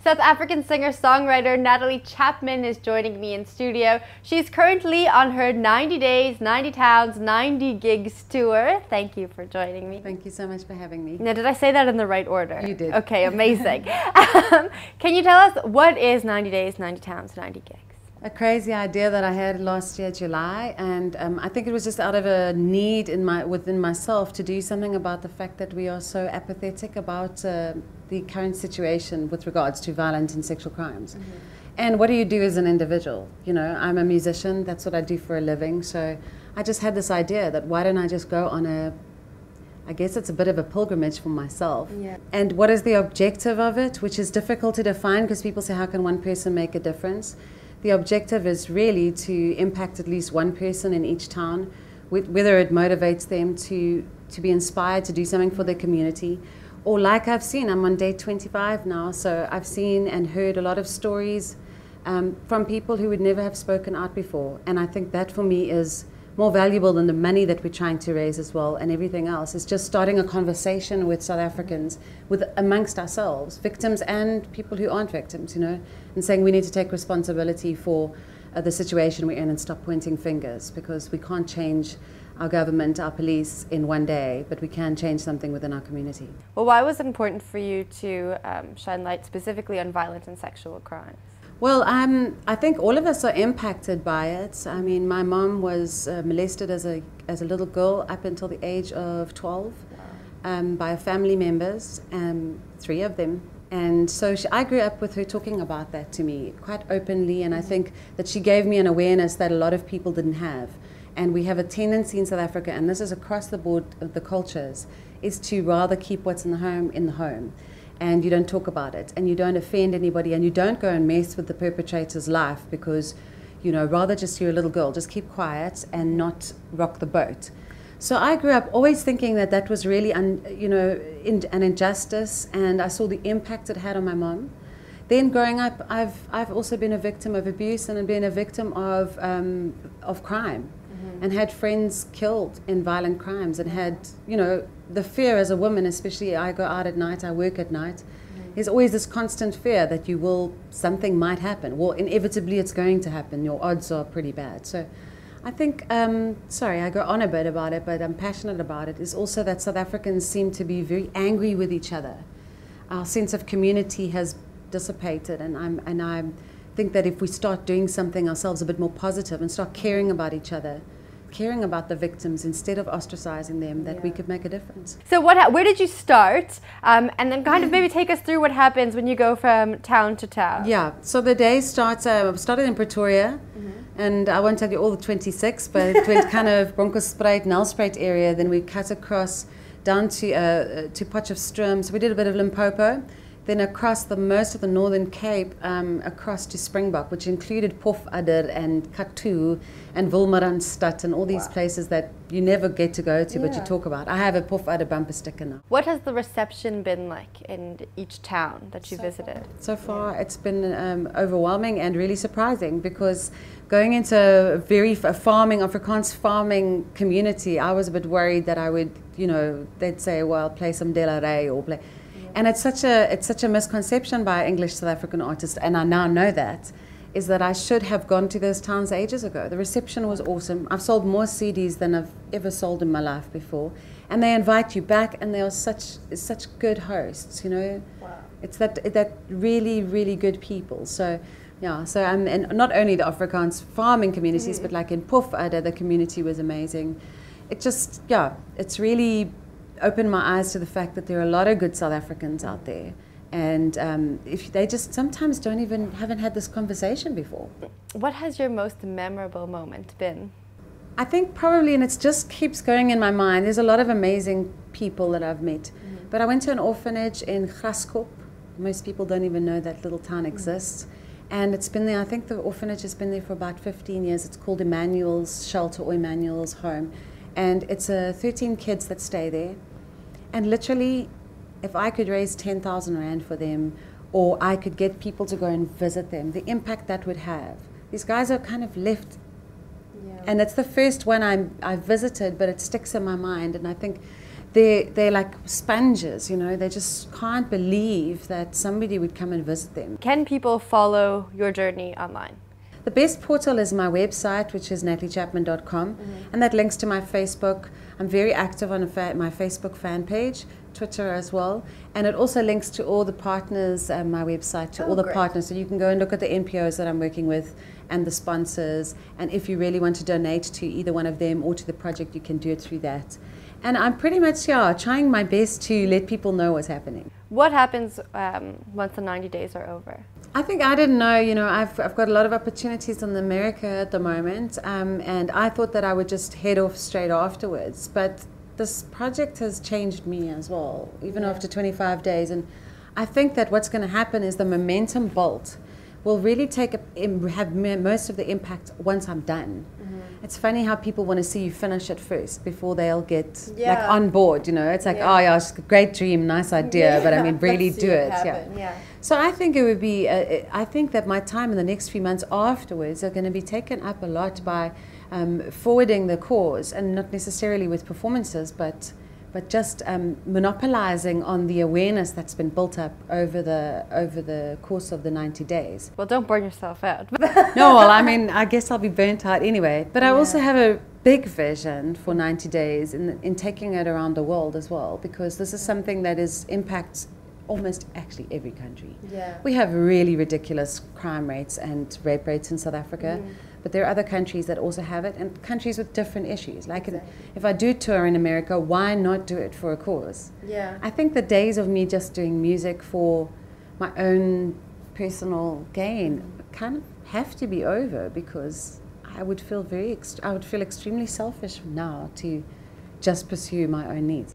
South African singer-songwriter Natalie Chapman is joining me in studio. She's currently on her 90 days, 90 towns, 90 gigs tour. Thank you for joining me. Thank you so much for having me. Now, did I say that in the right order? You did. Okay, amazing. Can you tell us what is 90 days, 90 towns, 90 gigs? A crazy idea that I had last year, July, and I think it was just out of a need within myself to do something about the fact that we are so apathetic about the current situation with regards to violent and sexual crimes. Mm-hmm. And what do you do as an individual? You know, I'm a musician, that's what I do for a living, so I just had this idea that why don't I just go on I guess it's a bit of a pilgrimage for myself. Yeah. And what is the objective of it, which is difficult to define because people say, how can one person make a difference? The objective is really to impact at least one person in each town, whether it motivates them to be inspired to do something for their community, or like I've seen, I'm on day 25 now, so I've seen and heard a lot of stories from people who would never have spoken out before. And I think that for me is more valuable than the money that we're trying to raise as well, and everything else. It's just starting a conversation with South Africans, amongst ourselves, victims and people who aren't victims, you know, and saying we need to take responsibility for the situation we're in and stop pointing fingers, because we can't change our government, our police in one day, but we can change something within our community. Well, why was it important for you to shine light specifically on violent and sexual crimes? Well, I think all of us are impacted by it. I mean, my mom was molested as a little girl up until the age of 12 by family members, 3 of them. And so I grew up with her talking about that to me quite openly, and I think that she gave me an awareness that a lot of people didn't have. And we have a tendency in South Africa, and this is across the board of the cultures, is to rather keep what's in the home. And you don't talk about it, and you don't offend anybody, and you don't go and mess with the perpetrator's life because, you know, rather just you're a little girl, just keep quiet and not rock the boat. So I grew up always thinking that that was really, an injustice, and I saw the impact it had on my mom. Then growing up, I've also been a victim of abuse and been a victim of crime. And had friends killed in violent crimes, and had, you know, the fear as a woman, especially I go out at night, I work at night, there's always this constant fear that something might happen. Well, inevitably it's going to happen. Your odds are pretty bad. So I think, sorry, I go on a bit about it, but I'm passionate about it, is also that South Africans seem to be very angry with each other. Our sense of community has dissipated, and I think that if we start doing something ourselves a bit more positive and start caring about each other, caring about the victims instead of ostracizing them, that we could make a difference. So where did you start? And then kind of maybe take us through what happens when you go from town to town. Yeah, so the day started in Pretoria, and I won't tell you all the 26, but it went kind of Bronkhorstspruit, Nelspruit area, then we cut across down to Potchefstroom, so we did a bit of Limpopo, then across most of the Northern Cape, across to Springbok, which included Pofadder and Kathu and Willemstad and all these places that you never get to go to, but you talk about. I have a Pofadder bumper sticker now. What has the reception been like in each town that you visited? So far, it's been overwhelming and really surprising, because going into a Afrikaans farming community, I was a bit worried that I would, you know, they'd say, well, play some De La Rey or play. And it's such a misconception by English South African artists, and I now know that, is that I should have gone to those towns ages ago. The reception was awesome. I've sold more CDs than I've ever sold in my life before. And they invite you back, and they are such good hosts, you know. Wow. It's that really, really good people. So, yeah, and not only the Afrikaans farming communities, but like in Pofadder, the community was amazing. It just, it's really opened my eyes to the fact that there are a lot of good South Africans out there, and if they just sometimes haven't had this conversation before. What has your most memorable moment been? I think probably, and it just keeps going in my mind, there's a lot of amazing people that I've met, but I went to an orphanage in Graskop. Most people don't even know that little town exists, and it's been there, I think the orphanage has been there for about 15 years. It's called Emmanuel's Shelter or Emmanuel's Home, and it's 13 kids that stay there. And literally, if I could raise 10,000 Rand for them, or I could get people to go and visit them, the impact that would have. These guys are kind of left, and it's the first one I visited, but it sticks in my mind. And I think they're like sponges, you know. They just can't believe that somebody would come and visit them. Can people follow your journey online? The best portal is my website, which is nataliechapman.com, and that links to my Facebook. I'm very active on my Facebook fan page, Twitter as well, and it also links to all the partners, my website, to all the partners, so you can go and look at the NPOs that I'm working with and the sponsors, and if you really want to donate to either one of them or to the project, you can do it through that. And I'm pretty much, trying my best to let people know what's happening. What happens once the 90 days are over? I think I didn't know, you know, I've got a lot of opportunities in America at the moment, and I thought that I would just head off straight afterwards. But this project has changed me as well, even after 25 days. And I think that what's going to happen is the momentum built will really have most of the impact once I'm done. It's funny how people want to see you finish it first before they'll get like on board, you know. It's like, oh yeah, it's a great dream, nice idea, but I mean, really do it. So I think it would be, I think that my time in the next few months afterwards are going to be taken up a lot by forwarding the cause, and not necessarily with performances, but just monopolizing on the awareness that's been built up over the course of the 90 days. Well, don't burn yourself out. No, well, I mean, I guess I'll be burnt out anyway. But I also have a big vision for 90 days in taking it around the world as well, because this is something that impacts almost actually every country. We have really ridiculous crime rates and rape rates in South Africa. But there are other countries that also have it, and countries with different issues. Like if I do tour in America, why not do it for a cause? I think the days of me just doing music for my own personal gain kind of have to be over, because I would feel extremely selfish now to just pursue my own needs.